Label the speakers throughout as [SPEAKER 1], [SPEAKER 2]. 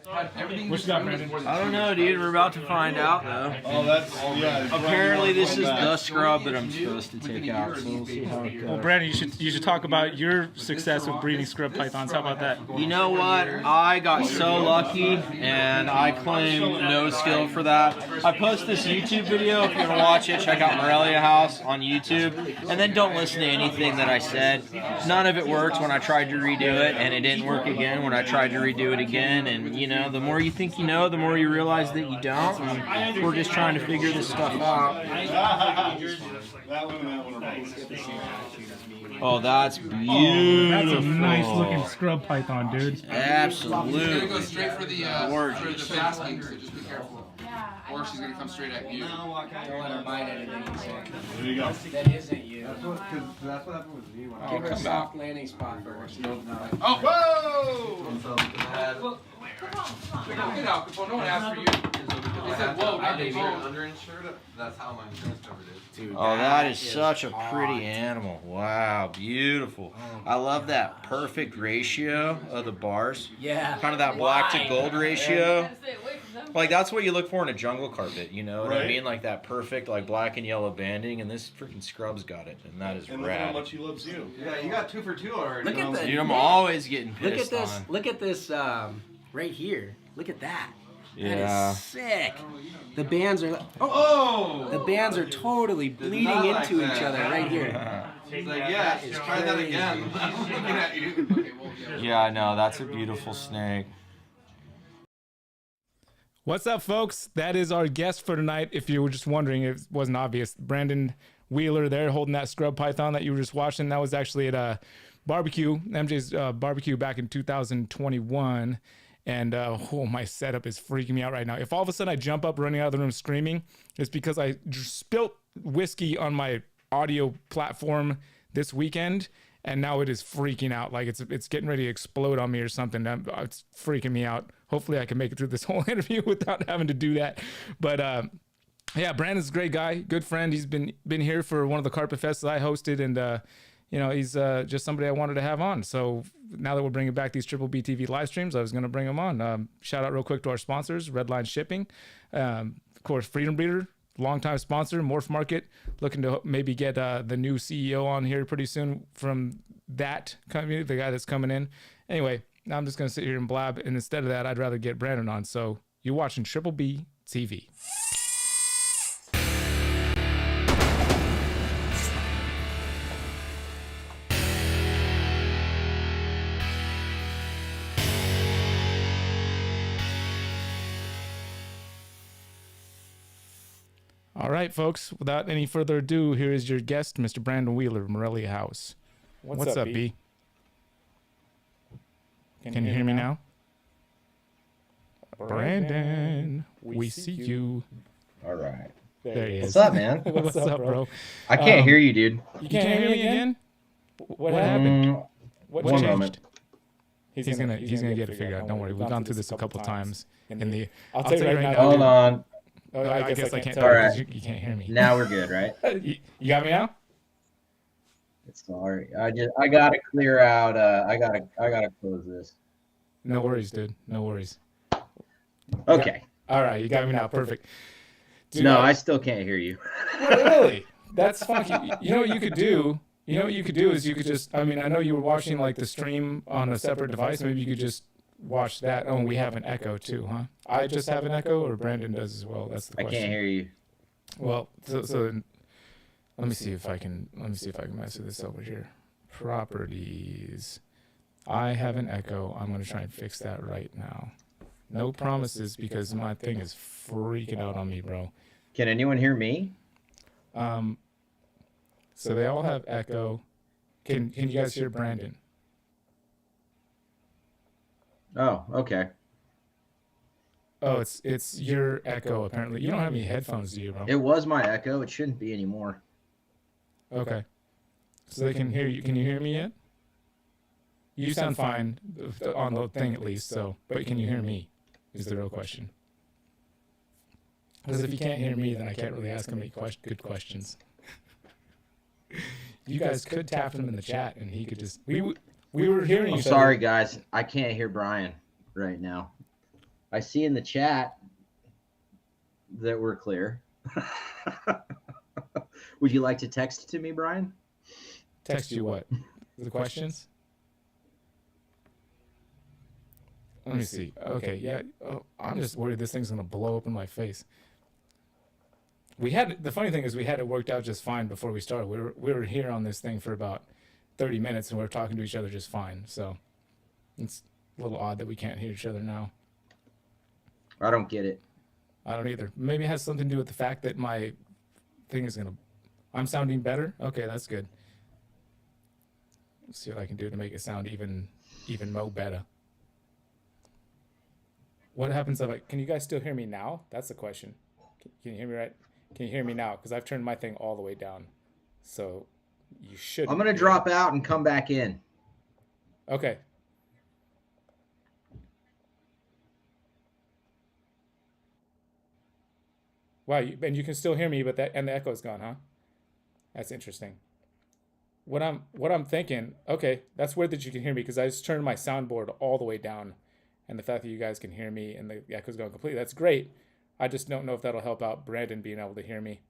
[SPEAKER 1] What you got, Brandon?
[SPEAKER 2] I don't know, dude. We're about to find out, though.
[SPEAKER 3] Oh, that's
[SPEAKER 2] Apparently, this is the scrub that I'm supposed to take out. So we'll see how it goes.
[SPEAKER 1] Well, Brandon, you should talk about your success with breeding scrub pythons. How about that?
[SPEAKER 2] You know what? I got so lucky, and I claim no skill for that. I post this YouTube video. If you want to watch it, check out Morelia House on YouTube, and then don't listen to anything that I said. None of it worked when I tried to redo it, and it didn't work again when I tried to redo it again. And you know, the more you think you know, the more you realize that you don't. And we're just trying to figure this stuff out. Oh, that's beautiful.
[SPEAKER 1] That's a nice looking scrub python, dude.
[SPEAKER 2] Absolutely.
[SPEAKER 4] She's gonna go straight for the basking, so just be careful. Or she's gonna come straight at you.
[SPEAKER 5] Don't let her bite anything you say.
[SPEAKER 3] There you go.
[SPEAKER 5] That isn't you.
[SPEAKER 3] That's what happened with me when
[SPEAKER 5] Give her a soft landing spot first.
[SPEAKER 4] Oh, whoa! Get out, Capone. No one asked for you. They said, whoa, not Capone.
[SPEAKER 6] Underinsured. That's how my insurance covered it.
[SPEAKER 2] Dude, oh, that is such a pretty animal. Wow, beautiful. I love that perfect ratio of the bars.
[SPEAKER 5] Yeah.
[SPEAKER 2] Kind of that black to gold ratio. Like, that's what you look for in a jungle carpet, you know what I mean? Like that perfect, like, black and yellow banding, and this freaking scrub's got it, and that is
[SPEAKER 3] and
[SPEAKER 2] rad.
[SPEAKER 3] look how much he loves you.
[SPEAKER 6] Yeah, you got 2 for 2 already.
[SPEAKER 5] Look at the.
[SPEAKER 2] Dude, I'm always getting pissed
[SPEAKER 5] Look at this.
[SPEAKER 2] on.
[SPEAKER 5] Look at this. Right here. Look at that.
[SPEAKER 2] Yeah.
[SPEAKER 5] That is sick. The bands are. Oh! The bands are totally bleeding into each other right here.
[SPEAKER 6] He's like, yeah, try that again. I'm looking at you.
[SPEAKER 2] Yeah, I know. That's a beautiful snake.
[SPEAKER 1] What's up, folks? That is our guest for tonight. If you were just wondering, it wasn't obvious. Brandon Wheeler there holding that scrub python that you were just watching. That was actually at a barbecue, MJ's barbecue back in 2021. And oh, my setup is freaking me out right now. If all of a sudden I jump up running out of the room screaming, it's because I spilt whiskey on my audio platform this weekend, and now it is freaking out. Like it's getting ready to explode on me or something. It's freaking me out. Hopefully I can make it through this whole interview without having to do that. But yeah, Brandon's a great guy, good friend. He's been here for one of the carpet fests that I hosted, and you know, he's just somebody I wanted to have on. So now that we're bringing back these Triple B TV live streams, I was going to bring him on. Shout out real quick to our sponsors, Redline Shipping. Of course, Freedom Breeder, longtime sponsor, Morph Market, looking to maybe get the new CEO on here pretty soon from that company, the guy that's coming in. Anyway, now I'm just going to sit here and blab, and instead of that, I'd rather get Brandon on. So you're watching Triple B TV. All right, folks, without any further ado, here is your guest, Mr. Brandon Wheeler of Morelia House. What's up, B? Can you hear me now? Brandon, we see you.
[SPEAKER 7] All right.
[SPEAKER 1] There he is.
[SPEAKER 7] What's up, man?
[SPEAKER 1] What's up, bro?
[SPEAKER 7] I can't hear you, dude.
[SPEAKER 1] You can't hear me again? What happened? What
[SPEAKER 7] One
[SPEAKER 1] changed?
[SPEAKER 7] moment.
[SPEAKER 1] He's gonna get it figured out. Don't worry. We've gone through this a couple times. I'll tell you right now.
[SPEAKER 7] Hold on.
[SPEAKER 1] Oh, I guess I can't tell
[SPEAKER 7] All
[SPEAKER 1] you
[SPEAKER 7] right.
[SPEAKER 1] because you can't hear me.
[SPEAKER 7] Now we're good, right?
[SPEAKER 1] You got me now?
[SPEAKER 7] Sorry. I gotta clear out. I gotta close this.
[SPEAKER 1] No worries, dude. No worries.
[SPEAKER 7] Okay.
[SPEAKER 1] All right, you got me now. Perfect. Dude,
[SPEAKER 7] No, I still can't hear you.
[SPEAKER 1] really? That's funky. You know what you could do? You know what you could do is you could just, I mean, I know you were watching like the stream on a separate device. Maybe you could just watch that. Oh, and we have an echo too, huh? I just have an echo, or Brandon does as well? That's the
[SPEAKER 7] I
[SPEAKER 1] question.
[SPEAKER 7] can't hear you.
[SPEAKER 1] Well, so let me see if I can mess with this over here. Properties. I have an echo. I'm going to try and fix that right now. No promises because my thing is freaking out on me, bro.
[SPEAKER 7] Can anyone hear me?
[SPEAKER 1] So they all have echo. Can you guys hear Brandon?
[SPEAKER 7] Oh, okay.
[SPEAKER 1] Oh, it's your echo apparently. You don't have any headphones, do you, bro?
[SPEAKER 7] It was my echo. It shouldn't be anymore.
[SPEAKER 1] Okay. So they can hear you. Can you hear me yet? You sound fine on the thing at least. So, but can you hear me? Is the real question. Because if you can't hear me, then I can't really ask him any good questions. You guys could tap him in the chat, and he could just. We were hearing.
[SPEAKER 7] I'm sorry, guys. I can't hear Brian right now. I see in the chat that we're clear. Would you like to text to me, Brian?
[SPEAKER 1] Text you what? The questions? Let me see. Okay, yeah. Oh, I'm just worried this thing's gonna blow up in my face. The funny thing is we had it worked out just fine before we started. We were here on this thing for about 30 minutes and we were talking to each other just fine. So it's a little odd that we can't hear each other now.
[SPEAKER 7] I don't get it.
[SPEAKER 1] I don't either. Maybe it has something to do with the fact that my thing is I'm sounding better. Okay, that's good. Let's see what I can do to make it sound even more better. What happens if can you guys still hear me now? That's the question. Can you hear me right? Can you hear me now? Because I've turned my thing all the way down. So you should.
[SPEAKER 7] I'm going to drop out and come back in.
[SPEAKER 1] Okay. Wow, and you can still hear me, but the echo's gone, huh? That's interesting. What I'm thinking, okay, that's weird that you can hear me because I just turned my soundboard all the way down, and the fact that you guys can hear me and the echo's going completely, that's great. I just don't know if that'll help out Brandon being able to hear me.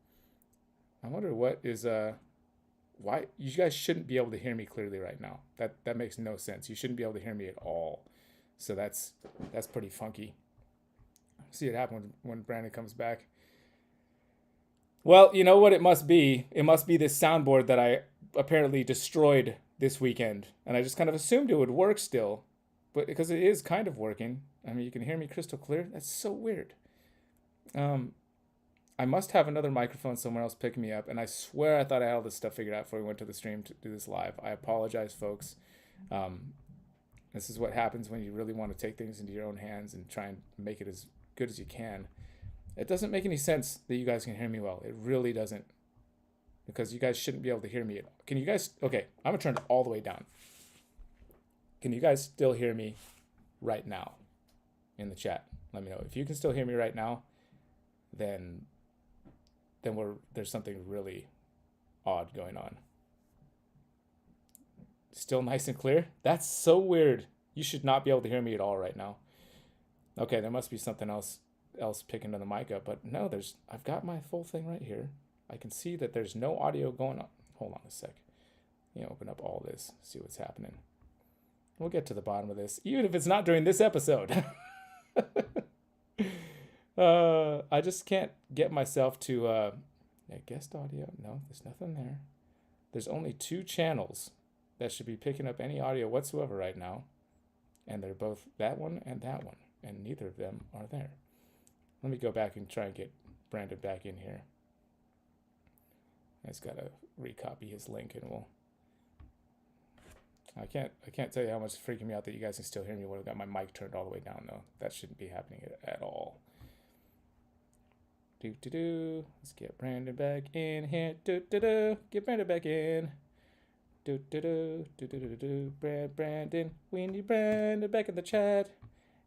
[SPEAKER 1] I wonder what is why you guys shouldn't be able to hear me clearly right now. That makes no sense. You shouldn't be able to hear me at all. So that's pretty funky. See it happen when Brandon comes back. Well, you know what it must be? It must be this soundboard that I apparently destroyed this weekend. And I just kind of assumed it would work still. But because it is kind of working. I mean, you can hear me crystal clear. That's so weird. I must have another microphone somewhere else picking me up. And I swear I thought I had all this stuff figured out before we went to the stream to do this live. I apologize, folks. This is what happens when you really want to take things into your own hands and try and make it as good as you can. It doesn't make any sense that you guys can hear me well. It really doesn't. Because you guys shouldn't be able to hear me. Can you guys... Okay, I'm going to turn it all the way down. Can you guys still hear me right now in the chat? Let me know. If you can still hear me right now, then there's something really odd going on. Still nice and clear? That's so weird. You should not be able to hear me at all right now. Okay, there must be something else picking the mic up, but no, I've got my full thing right here. I can see that there's no audio going on. Hold on a sec. Open up all this, see what's happening. We'll get to the bottom of this, even if it's not during this episode. I just can't get myself to guest audio. No, there's nothing there. There's only 2 channels that should be picking up any audio whatsoever right now, and they're both that one, and neither of them are there. Let me go back and try and get Brandon back in here. I just gotta recopy his link, and I can't tell you how much it's freaking me out that you guys can still hear me when I've got my mic turned all the way down, though. That shouldn't be happening at all. Let's get Brandon back in here. Get Brandon back in. Brandon, we need Brandon back in the chat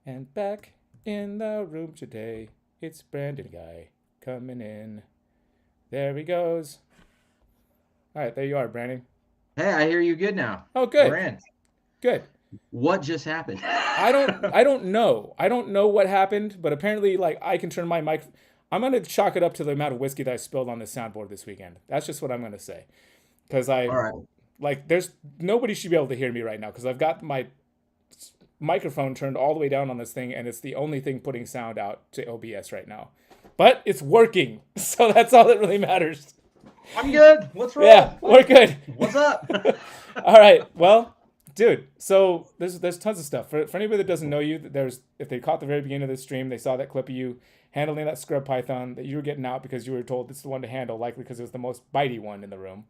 [SPEAKER 1] and back in the room today. It's Brandon guy coming in. There he goes. All right, there you are, Brandon.
[SPEAKER 7] Hey, I hear you good now.
[SPEAKER 1] Oh, good.
[SPEAKER 7] Brand.
[SPEAKER 1] Good.
[SPEAKER 7] What just happened?
[SPEAKER 1] I don't know. I don't know what happened, but apparently, I can turn my mic. I'm gonna chalk it up to the amount of whiskey that I spilled on this soundboard this weekend. That's just what I'm gonna say, because all right. There's nobody should be able to hear me right now because I've got my microphone turned all the way down on this thing, and it's the only thing putting sound out to OBS right now. But it's working, so that's all that really matters.
[SPEAKER 7] I'm good. What's wrong?
[SPEAKER 1] Yeah, we're good.
[SPEAKER 7] What's up?
[SPEAKER 1] All right. Well, dude, so there's tons of stuff. For anybody that doesn't know you, if they caught the very beginning of the stream, they saw that clip of you handling that scrub python that you were getting out because you were told it's the one to handle, likely because it was the most bitey one in the room.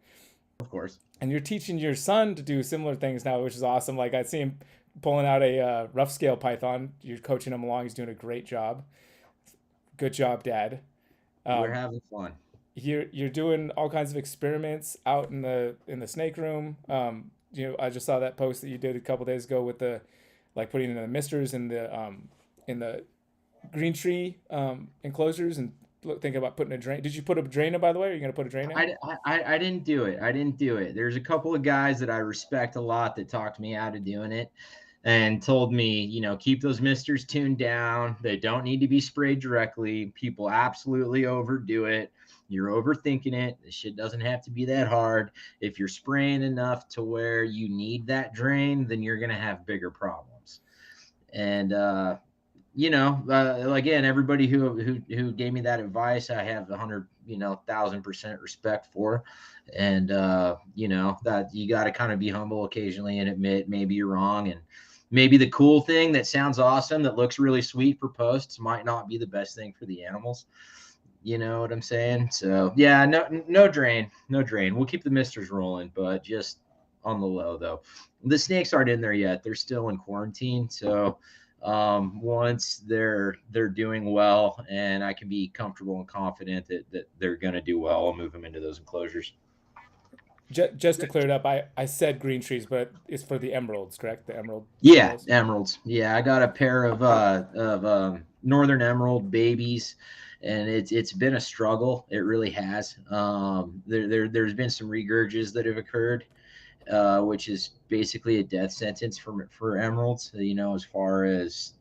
[SPEAKER 7] Of course. And
[SPEAKER 1] you're teaching your son to do similar things now, which is awesome. I see him pulling out a rough scale python. You're coaching him along. He's doing a great job. Good job, Dad.
[SPEAKER 7] We're having fun.
[SPEAKER 1] You're doing all kinds of experiments out in the snake room. I just saw that post that you did a couple days ago with the putting in the misters in the green tree enclosures and thinking about putting a drain. Did you put a drain in, by the way? Are you going to put a drain in?
[SPEAKER 7] I didn't do it. There's a couple of guys that I respect a lot that talked me out of doing it. and told me, keep those misters tuned down. They don't need to be sprayed directly. People absolutely overdo it. You're overthinking it. This shit doesn't have to be that hard. If you're spraying enough to where you need that drain, then you're going to have bigger problems. And, again, everybody who gave me that advice, I have 1,000% respect for. And, that you got to kind of be humble occasionally and admit maybe you're wrong. And maybe the cool thing that sounds awesome, that looks really sweet for posts, might not be the best thing for the animals. You know what I'm saying? So yeah, no drain. We'll keep the misters rolling, but just on the low though. The snakes aren't in there yet. They're still in quarantine. So once they're doing well and I can be comfortable and confident that they're going to do well, I'll move them into those enclosures.
[SPEAKER 1] Just to clear it up, I said green trees, but it's for the emeralds, correct? The emerald.
[SPEAKER 7] Yeah, emeralds. Yeah, I got a pair of northern emerald babies, and it's been a struggle. It really has. There's been some regurges that have occurred, which is basically a death sentence for emeralds. As far as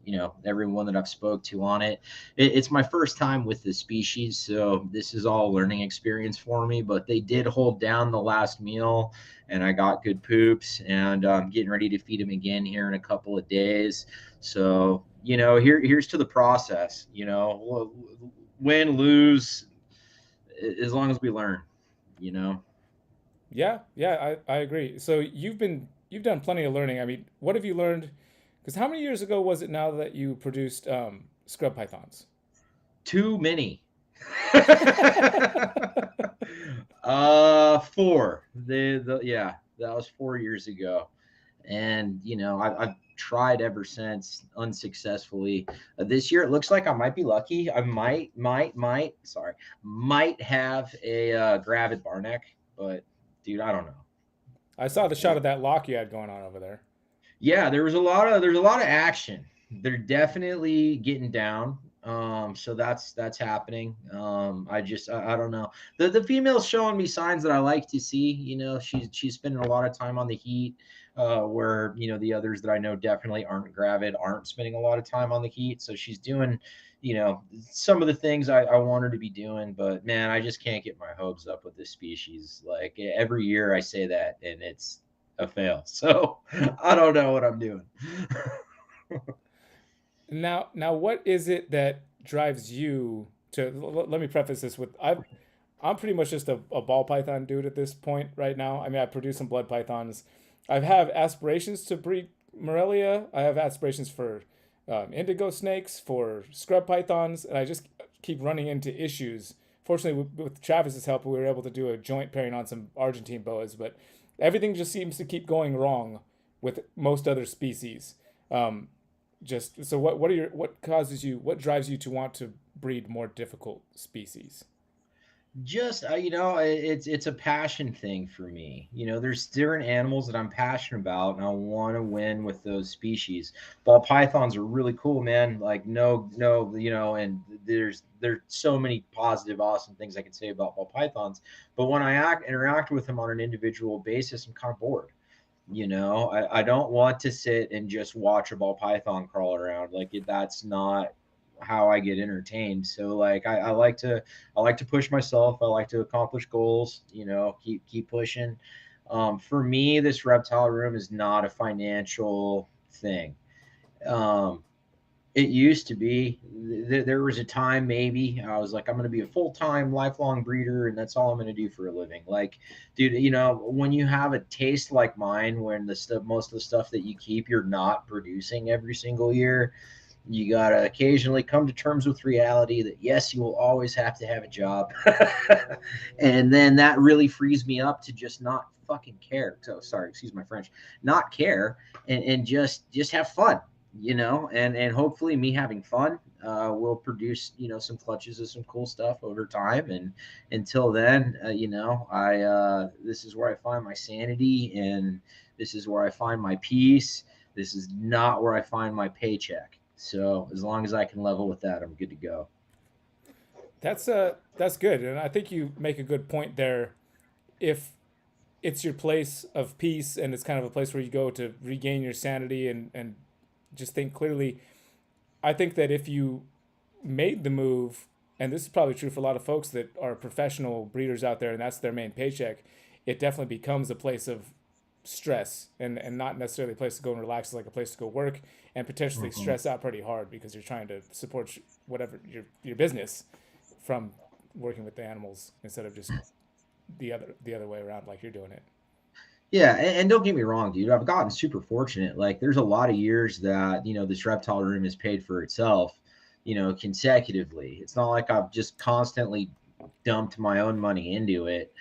[SPEAKER 7] everyone that I've spoke to on it's my first time with the species, so this is all learning experience for me. But they did hold down the last meal, and I got good poops, and I'm getting ready to feed them again here in a couple of days. So here's to the process. Win, lose, as long as we learn.
[SPEAKER 1] Yeah, I agree. So you've done plenty of learning. I mean, what have you learned? Because how many years ago was it now that you produced scrub pythons?
[SPEAKER 7] Too many. 4. Yeah, that was 4 years ago, and I've tried ever since unsuccessfully. This year it looks like I might be lucky. I might have a gravid barneck, but dude, I don't know.
[SPEAKER 1] I saw the shot of that lock you had going on over there.
[SPEAKER 7] Yeah, there's a lot of action. They're definitely getting down. So that's happening. I don't know. The female's showing me signs that I like to see. She's spending a lot of time on the heat, where the others that I know definitely aren't gravid aren't spending a lot of time on the heat. So she's doing some of the things I want her to be doing. But man, I just can't get my hopes up with this species. Like every year I say that, and it's a fail. So I don't know what I'm doing.
[SPEAKER 1] Now, what is it that drives you to? Let me preface this with I'm pretty much just a ball python dude at this point right now. I mean, I produce some blood pythons. I have aspirations to breed Morelia. I have aspirations for indigo snakes, for scrub pythons, and I just keep running into issues. Fortunately, with Travis's help, we were able to do a joint pairing on some Argentine boas, but everything just seems to keep going wrong with most other species. Just so what drives you to want to breed more difficult species?
[SPEAKER 7] Just it's a passion thing for me. There's different animals that I'm passionate about, and I want to win with those species. Ball pythons are really cool, man. Like no, and there's so many positive, awesome things I can say about ball pythons. But when I interact with them on an individual basis, I'm kind of bored. I don't want to sit and just watch a ball python crawl around. Like that's not how I get entertained. So like I like to push myself. I like to accomplish goals, keep pushing. For me, this reptile room is not a financial thing. It used to be. There was a time maybe I was like, I'm going to be a full-time lifelong breeder, and that's all I'm going to do for a living. Like, dude, when you have a taste like mine, when most of the stuff that you keep, you're not producing every single year, you got to occasionally come to terms with reality that yes, you will always have to have a job. And then that really frees me up to just not fucking care. So sorry, excuse my French, not care and just have fun. And hopefully me having fun will produce, some clutches of some cool stuff over time. And until then, this is where I find my sanity, and this is where I find my peace. This is not where I find my paycheck. So as long as I can level with that, I'm good to go.
[SPEAKER 1] That's good. And I think you make a good point there. If it's your place of peace, and it's kind of a place where you go to regain your sanity and just think clearly. I think that if you made the move, and this is probably true for a lot of folks that are professional breeders out there, and that's their main paycheck, it definitely becomes a place of stress and not necessarily a place to go and relax, like a place to go work and potentially stress out pretty hard because you're trying to support whatever your business from working with the animals instead of just the other way around like you're doing it.
[SPEAKER 7] Yeah, and don't get me wrong, dude. I've gotten super fortunate. Like, there's a lot of years that, you know, this reptile room has paid for itself, you know, consecutively. It's not like I've just constantly dumped my own money into it.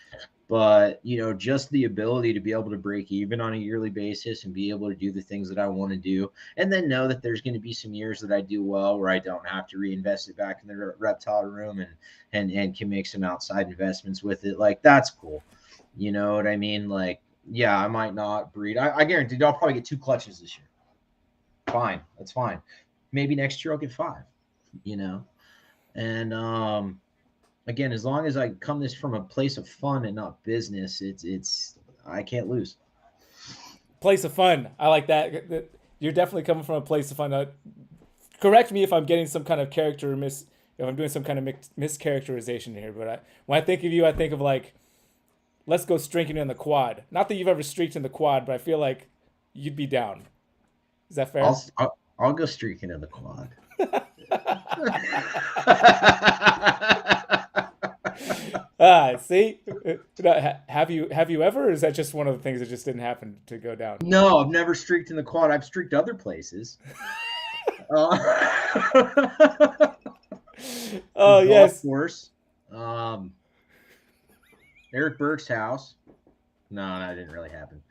[SPEAKER 7] But, you know, just the ability to be able to break even on a yearly basis and be able to do the things that I want to do, and then know that there's going to be some years that I do well where I don't have to reinvest it back in the reptile room and can make some outside investments with it. Like, that's cool. You know what I mean? Like, yeah, I might not breed. I guarantee I'll probably get 2 clutches this year. Fine. That's fine. Maybe next year I'll get 5, you know? And, again, as long as I come this from a place of fun and not business, it's I can't lose.
[SPEAKER 1] Place of fun. I like that. You're definitely coming from a place of fun. Correct me if I'm getting some kind of if I'm doing some kind of mischaracterization here, but when I think of you, I think of like, let's go streaking in the quad. Not that you've ever streaked in the quad, but I feel like you'd be down. Is that fair?
[SPEAKER 7] I'll go streaking in the quad.
[SPEAKER 1] See, have you ever, or is that just one of the things that just didn't happen to go down?
[SPEAKER 7] No, I've never streaked in the quad. I've streaked other places.
[SPEAKER 1] Oh yes,
[SPEAKER 7] of course. Eric Burke's house. No, that didn't really happen.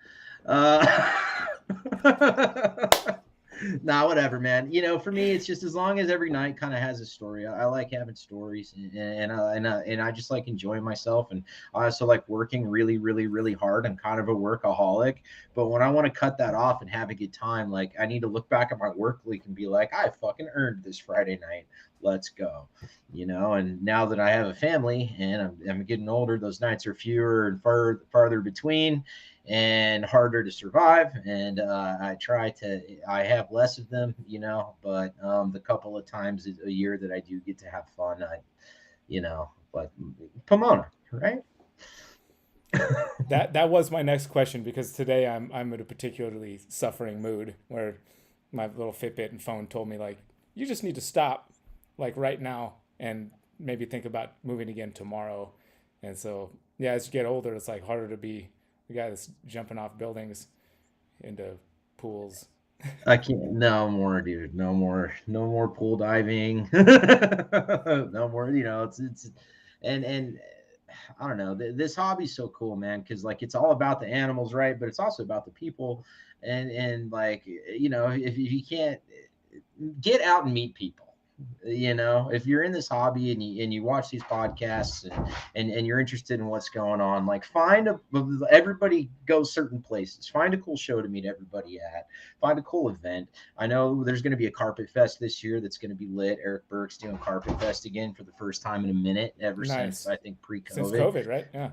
[SPEAKER 7] Nah, whatever, man. You know, for me, it's just as long as every night kind of has a story. I like having stories, and I just like enjoying myself, and I also like working really, really, really hard. I'm kind of a workaholic, but when I want to cut that off and have a good time, like I need to look back at my work week and be like, I fucking earned this Friday night. Let's go, you know. And now that I have a family and I'm getting older, those nights are fewer and farther between and harder to survive. And I have less of them, you know, but the couple of times a year that I do get to have fun, but Pomona, right?
[SPEAKER 1] That was my next question, because today I'm in a particularly suffering mood where my little Fitbit and phone told me, like, you just need to stop, like, right now and maybe think about moving again tomorrow. And so, yeah, as you get older, it's like harder to be the guy that's jumping off buildings into pools.
[SPEAKER 7] I can't. No more, dude. No more pool diving. No more. You know, it's and I don't know. This hobby's so cool, man, because like it's all about the animals, right? But it's also about the people, and like, you know, if you can't get out and meet people. You know, if you're in this hobby and you watch these podcasts and you're interested in what's going on, like everybody goes certain places. Find a cool show to meet everybody at. Find a cool event. I know there's going to be a Carpet Fest this year that's going to be lit. Eric Burke's doing Carpet Fest again for the first time in a minute since I think pre-COVID.
[SPEAKER 1] Since COVID, right? Yeah.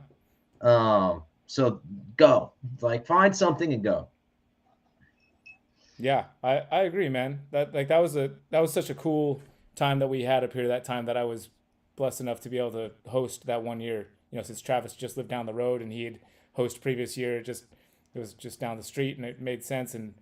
[SPEAKER 7] So go, like, find something and go.
[SPEAKER 1] Yeah, I agree, man. That was such a cool time that we had up here, that time that I was blessed enough to be able to host that one year, you know, since Travis just lived down the road and he had hosted previous year. It was just down the street and it made sense. And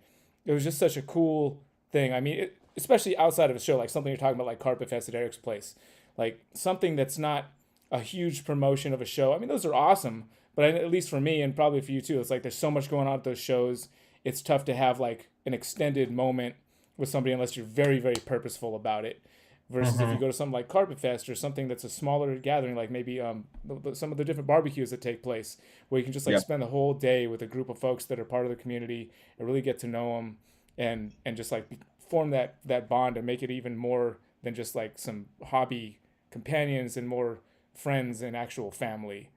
[SPEAKER 1] it was just such a cool thing. I mean, especially outside of a show, like something you're talking about, like Carpet Fest at Eric's place, like something that's not a huge promotion of a show. I mean, those are awesome, but at least for me and probably for you too, it's like, there's so much going on at those shows. It's tough to have like an extended moment with somebody unless you're very, very purposeful about it. Versus if you go to something like Carpet Fest or something that's a smaller gathering, like maybe some of the different barbecues that take place, where you can just like spend the whole day with a group of folks that are part of the community and really get to know them and just like form that bond and make it even more than just like some hobby companions and more friends and actual family.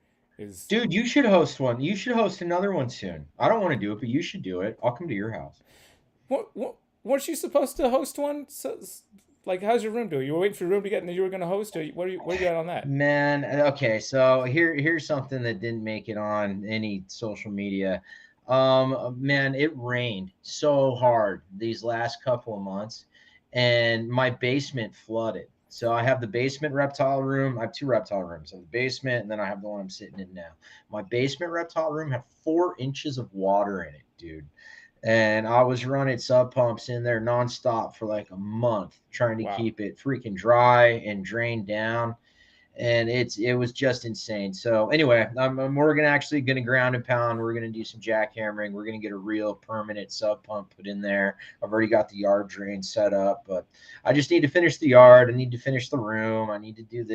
[SPEAKER 7] Dude, you should host one. You should host another one soon. I don't want to do it, but you should do it. I'll come to your house.
[SPEAKER 1] Weren't you supposed to host one like, how's your room doing? You were waiting for your room to get, and then you were gonna host, or where you at on that?
[SPEAKER 7] Man, okay, so here's something that didn't make it on any social media. Man, it rained so hard these last couple of months, and my basement flooded. So I have the basement reptile room. I have 2 reptile rooms. I have the basement, and then I have the one I'm sitting in now. My basement reptile room had 4 inches of water in it, dude. And I was running sub pumps in there nonstop for like a month, trying to
[SPEAKER 1] Wow.
[SPEAKER 7] keep it freaking dry and drained down. And it was just insane. So anyway, we're gonna ground and pound. We're gonna do some jackhammering. We're gonna get a real permanent sub pump put in there. I've already got the yard drain set up, but I just need to finish the yard. I need to finish the room. I need to do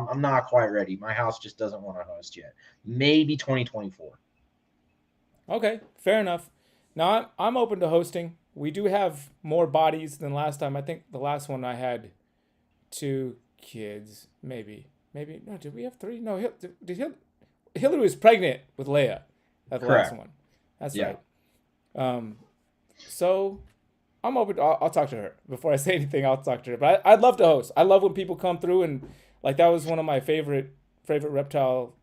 [SPEAKER 7] I'm not quite ready. My house just doesn't want to host yet. Maybe 2024.
[SPEAKER 1] Okay, fair enough. Now I'm open to hosting. We do have more bodies than last time. I think the last one I had 2 kids, maybe. No, did we have 3? No, Hillary was pregnant with Leia at the
[SPEAKER 7] Correct.
[SPEAKER 1] last one. That's
[SPEAKER 7] Yeah.
[SPEAKER 1] right. So I'm open. I'll talk to her before I say anything. I'll talk to her. But I'd love to host. I love when people come through, and like that was one of my favorite reptile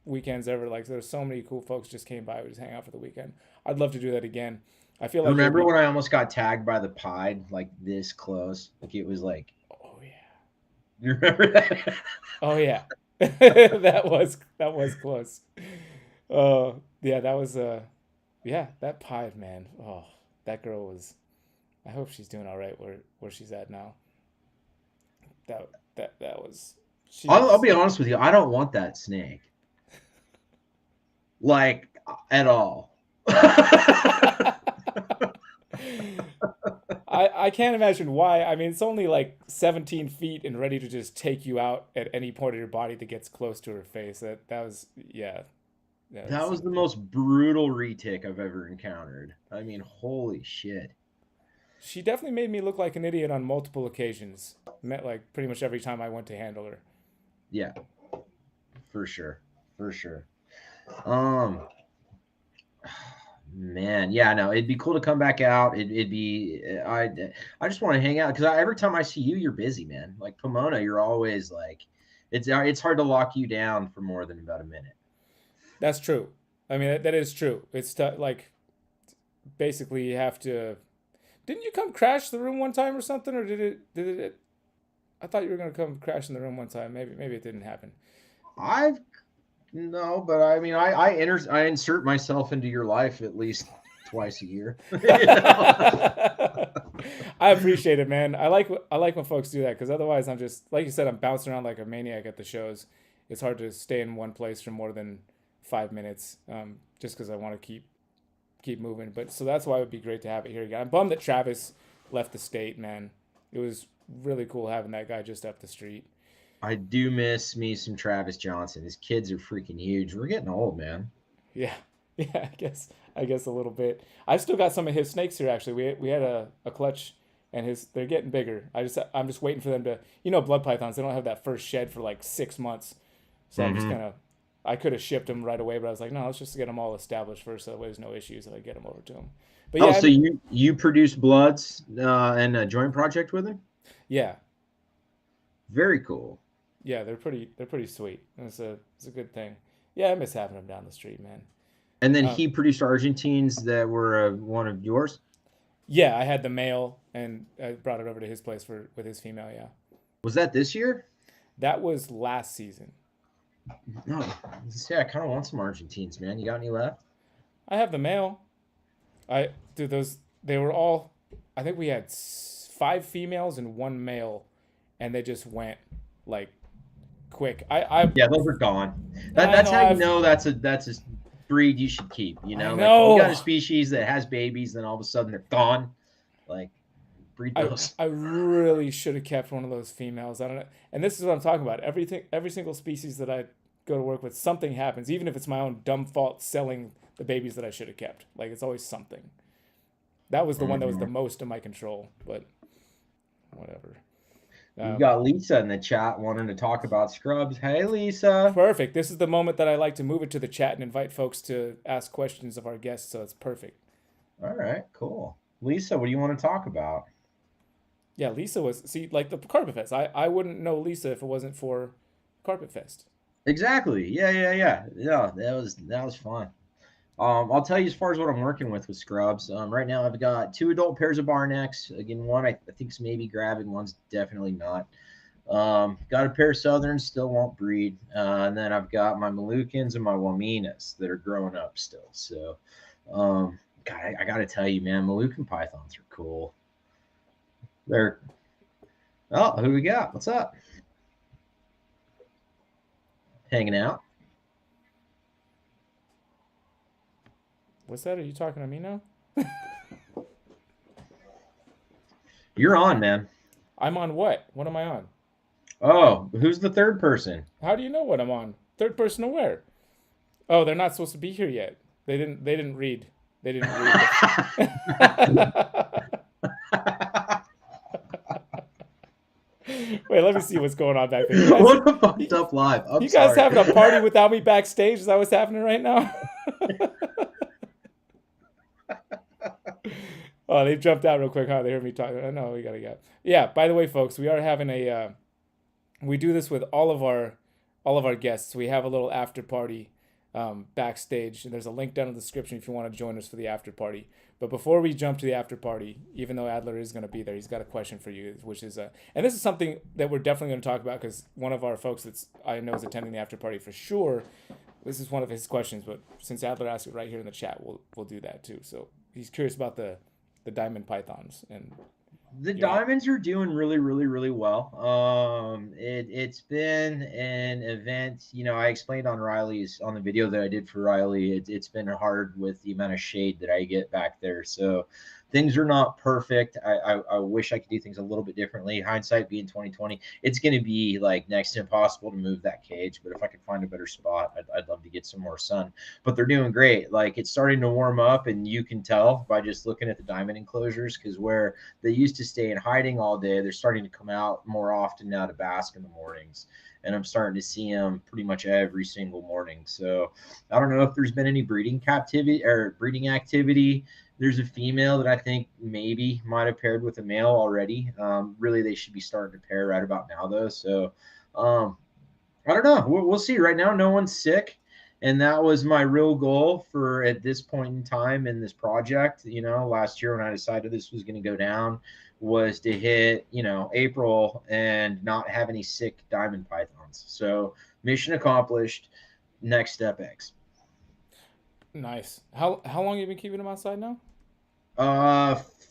[SPEAKER 1] weekends ever. Like there's so many cool folks just came by. We just hang out for the weekend. I'd love to do that again. I feel like
[SPEAKER 7] Remember when I almost got tagged by the pied like this close? Like it was like,
[SPEAKER 1] oh yeah.
[SPEAKER 7] you remember that?
[SPEAKER 1] Oh yeah. that was close. Yeah, that was that pied, man. Oh, that girl was, I hope she's doing all right where she's at now. That was
[SPEAKER 7] I'll be honest with you. I don't want that snake. Like at all.
[SPEAKER 1] I can't imagine why. I mean, it's only like 17 feet and ready to just take you out at any point of your body that gets close to her face. That was, yeah.
[SPEAKER 7] That was the most brutal retic I've ever encountered. I mean, holy shit.
[SPEAKER 1] She definitely made me look like an idiot on multiple occasions. Met like pretty much every time I went to handle her.
[SPEAKER 7] Yeah, for sure. Man, yeah, no, it'd be cool to come back out. It'd be, I just want to hang out because every time I see you, you're busy, man. Like Pomona, you're always like, it's hard to lock you down for more than about a minute.
[SPEAKER 1] That's true. I mean, that is true. It's like, basically you have to. Didn't you come crash the room one time or something, or did it? I thought you were gonna come crash in the room one time. Maybe it didn't happen.
[SPEAKER 7] No, but I mean, I insert myself into your life at least twice a year.
[SPEAKER 1] I appreciate it, man. I like when folks do that because otherwise I'm just like you said, I'm bouncing around like a maniac at the shows. It's hard to stay in one place for more than 5 minutes, just because I want to keep moving. But so that's why it would be great to have it here again. I'm bummed that Travis left the state, man. It was really cool having that guy just up the street.
[SPEAKER 7] I do miss me some Travis Johnson. His kids are freaking huge. We're getting old, man.
[SPEAKER 1] Yeah, I guess a little bit. I've still got some of his snakes here. Actually, we had a clutch, and they're getting bigger. I'm just waiting for them to, blood pythons. They don't have that first shed for like 6 months, so I'm just I could have shipped them right away, but I was like, no, let's just get them all established first, so that way there's no issues, and I get them over to them. But yeah,
[SPEAKER 7] so you produce bloods and a joint project with him?
[SPEAKER 1] Yeah.
[SPEAKER 7] Very cool.
[SPEAKER 1] Yeah, they're pretty sweet. It's a good thing. Yeah, I miss having them down the street, man.
[SPEAKER 7] And then he produced Argentines that were one of yours?
[SPEAKER 1] Yeah, I had the male, and I brought it over to his place with his female, yeah.
[SPEAKER 7] Was that this year? That
[SPEAKER 1] was last season.
[SPEAKER 7] No. Yeah, I kind of want some Argentines, man. You got any left?
[SPEAKER 1] I have the male. They were all, I think we had 5 females and 1 male, and they just went like quick.
[SPEAKER 7] Yeah, those are gone. That's how you know that's a breed you should keep.
[SPEAKER 1] I
[SPEAKER 7] know.
[SPEAKER 1] know.
[SPEAKER 7] Like, you got a species that has babies, then all of a sudden they're gone. Like, breed those.
[SPEAKER 1] I really should have kept one of those females. I don't know. And this is what I'm talking about. Every single species that I go to work with, something happens, even if it's my own dumb fault selling the babies that I should have kept. Like, it's always something. That was the one that was the most in my control, but whatever.
[SPEAKER 7] We've got Lisa in the chat wanting to talk about scrubs. Hey, Lisa.
[SPEAKER 1] Perfect. This is the moment that I like to move it to the chat and invite folks to ask questions of our guests, so it's perfect.
[SPEAKER 7] All right, cool. Lisa, what do you want to talk about?
[SPEAKER 1] Yeah, Lisa was, see, like the Carpet Fest. I wouldn't know Lisa if it wasn't for Carpet Fest.
[SPEAKER 7] Exactly. Yeah. That was fun. I'll tell you as far as what I'm working with scrubs. Right now I've got 2 adult pairs of bar necks. Again, one I think's maybe grabbing, one's definitely not. Got a pair of Southerns, still won't breed. And then I've got my Moluccans and my Waminas that are growing up still. So, God, I got to tell you, man, Moluccan pythons are cool. They're, oh, who we got? What's up? Hanging out.
[SPEAKER 1] What's that? Are you talking to me now?
[SPEAKER 7] You're on, man.
[SPEAKER 1] I'm on what? What am I on?
[SPEAKER 7] Oh, who's the third person?
[SPEAKER 1] How do you know what I'm on? Third person to where? Oh, they're not supposed to be here yet. They didn't read. They didn't read. Wait, let me see what's going on back there. Guys,
[SPEAKER 7] what a fucked up live.
[SPEAKER 1] You guys having a party without me backstage? Is that what's happening right now? Oh, they jumped out real quick, huh? They heard me talk. I know we gotta go. Yeah. By the way, folks, we are having a. We do this with all of our guests. We have a little after party backstage. There's a link down in the description if you want to join us for the after party. But before we jump to the after party, even though Adler is going to be there, he's got a question for you, which is and this is something that we're definitely going to talk about because one of our folks I know is attending the after party for sure. This is one of his questions, but since Adler asked it right here in the chat, we'll do that too. So he's curious about the diamond pythons and.
[SPEAKER 7] The diamonds are doing really, really, really well. It's been an event. You know, I explained on the video that I did for Riley. It's been hard with the amount of shade that I get back there. So things are not perfect. I wish I could do things a little bit differently. Hindsight being 2020, it's going to be like next to impossible to move that cage. But if I could find a better spot, I'd love to get some more sun. But they're doing great. Like it's starting to warm up, and you can tell by just looking at the diamond enclosures because where they used to stay in hiding all day, they're starting to come out more often now to bask in the mornings. And I'm starting to see them pretty much every single morning. So I don't know if there's been any breeding activity. There's a female that I think maybe might have paired with a male already. Really, they should be starting to pair right about now, though. So I don't know. We'll see. Right now, no one's sick. And that was my real goal for at this point in time in this project. You know, last year when I decided this was going to go down was to hit, April and not have any sick diamond pythons. So mission accomplished. Next step, eggs.
[SPEAKER 1] Nice. How long have you been keeping them outside now?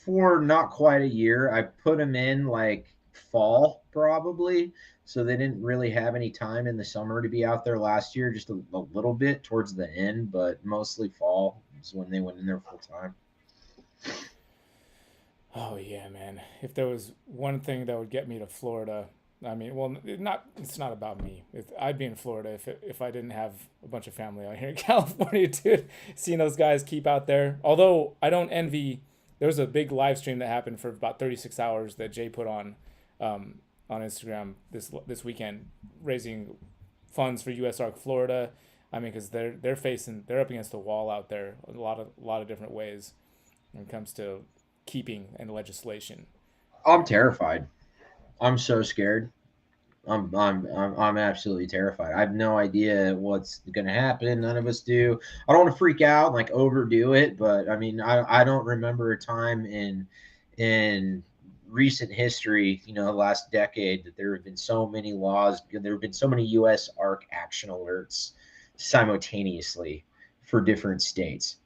[SPEAKER 7] For not quite a year. I put them in like fall probably. So they didn't really have any time in the summer to be out there last year, just a little bit towards the end, but mostly fall is when they went in there full time.
[SPEAKER 1] Oh yeah, man. If there was one thing that would get me to Florida, I mean, well, it's not about me. I'd be in Florida if I didn't have a bunch of family out here in California, dude. Seeing those guys keep out there. Although I don't envy, there was a big live stream that happened for about 36 hours that Jay put on Instagram this weekend, raising funds for USARK Florida. I mean, because they're up against the wall out there a lot of different ways when it comes to keeping and legislation.
[SPEAKER 7] I'm terrified. I'm so scared. I'm absolutely terrified. I have no idea what's going to happen. None of us do. I don't want to freak out and like overdo it, but I mean, I don't remember a time in recent history, the last decade, that there have been so many laws. There have been so many USARK action alerts simultaneously for different states.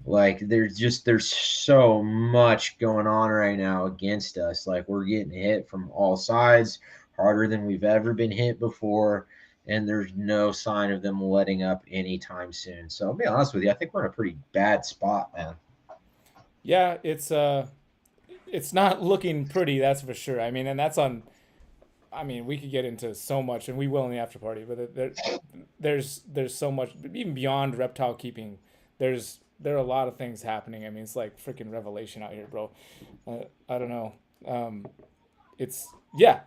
[SPEAKER 7] Like there's so much going on right now against us. Like we're getting hit from all sides harder than we've ever been hit before. And there's no sign of them letting up anytime soon. So I'll be honest with you, I think we're in a pretty bad spot, man.
[SPEAKER 1] Yeah, it's not looking pretty, that's for sure. I mean, and that's on. I mean, we could get into so much, and we will in the after party. But there's so much, even beyond reptile keeping. There are a lot of things happening. I mean, it's like freaking Revelation out here, bro. I don't know.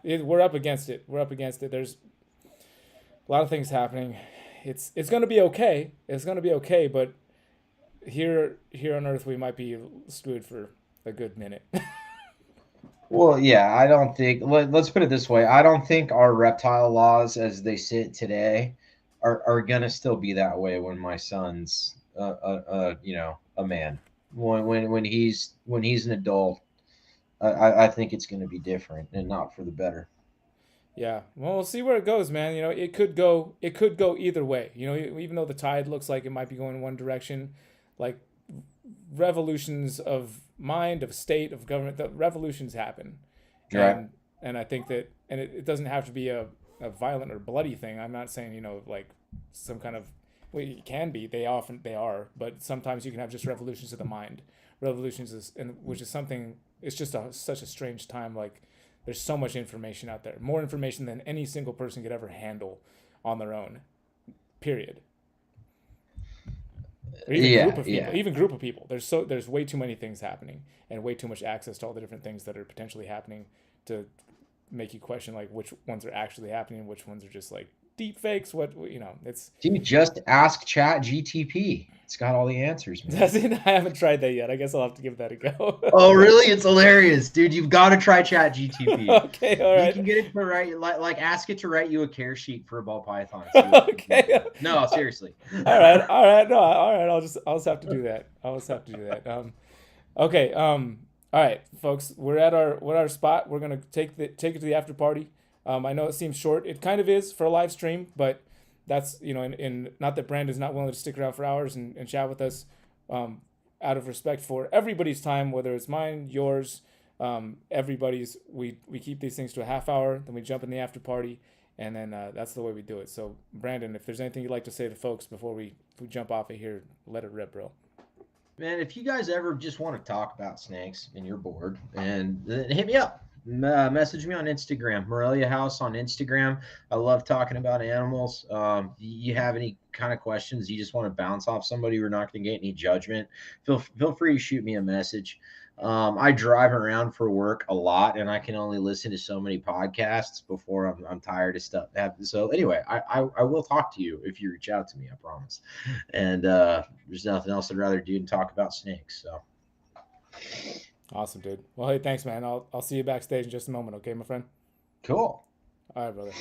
[SPEAKER 1] We're up against it. We're up against it. There's a lot of things happening. It's gonna be okay. It's gonna be okay. But here on Earth, we might be screwed for a good minute.
[SPEAKER 7] Well, yeah, I don't think. Let's put it this way: I don't think our reptile laws, as they sit today, are gonna still be that way when my son's, a man. When he's an adult, I think it's gonna be different and not for the better.
[SPEAKER 1] Yeah, well, we'll see where it goes, man. You know, it could go either way. You know, even though the tide looks like it might be going in one direction, like revolutions of mind, of state, of government, the revolutions happen,
[SPEAKER 7] Right.
[SPEAKER 1] and I think that, and it doesn't have to be a violent or bloody thing. I'm not saying, like some kind of, well, it can be. They are, but sometimes you can have just revolutions of the mind, revolutions is, and which is something. It's just such a strange time. Like there's so much information out there, more information than any single person could ever handle on their own. Period. Or even group
[SPEAKER 7] Yeah,
[SPEAKER 1] of people.
[SPEAKER 7] yeah.
[SPEAKER 1] Even group of people. There's way too many things happening, and way too much access to all the different things that are potentially happening to make you question like which ones are actually happening, which ones are just like deep fakes. It's
[SPEAKER 7] Dude, just ask Chat GTP. It's got all the answers, man.
[SPEAKER 1] that's it. I haven't tried that yet. I guess I'll have to give that a go.
[SPEAKER 7] Oh, really? It's hilarious, dude. You've got to try Chat GTP.
[SPEAKER 1] Okay, all
[SPEAKER 7] You
[SPEAKER 1] right.
[SPEAKER 7] can get it to write like ask it to write you a care sheet for a ball python. See what it can do.
[SPEAKER 1] Okay.
[SPEAKER 7] No, seriously.
[SPEAKER 1] All right, all right, no, all right. I'll just have to do that. I'll just have to do that. Okay. All right, folks. We're at our spot. We're gonna take it to the after party. I know it seems short. It kind of is for a live stream, but that's in not that Brandon's not willing to stick around for hours and chat with us, out of respect for everybody's time, whether it's mine, yours, everybody's. We keep these things to a half hour, then we jump in the after party, and then that's the way we do it. So, Brandon, if there's anything you'd like to say to folks before we jump off of here, let it rip, bro.
[SPEAKER 7] Man, if you guys ever just want to talk about snakes and you're bored, and then hit me up. Message me on Instagram, Morelia House on Instagram. I love talking about animals. You have any kind of questions you just want to bounce off somebody, we're not going to get any judgment. Feel free to shoot me a message. I drive around for work a lot, and I can only listen to so many podcasts before I'm tired of stuff. So anyway, I will talk to you if you reach out to me. I promise. And there's nothing else I'd rather do than talk about snakes. So
[SPEAKER 1] Awesome, dude. Well, hey, thanks, man. I'll see you backstage in just a moment, okay, my friend?
[SPEAKER 7] cool.
[SPEAKER 1] All right, brother.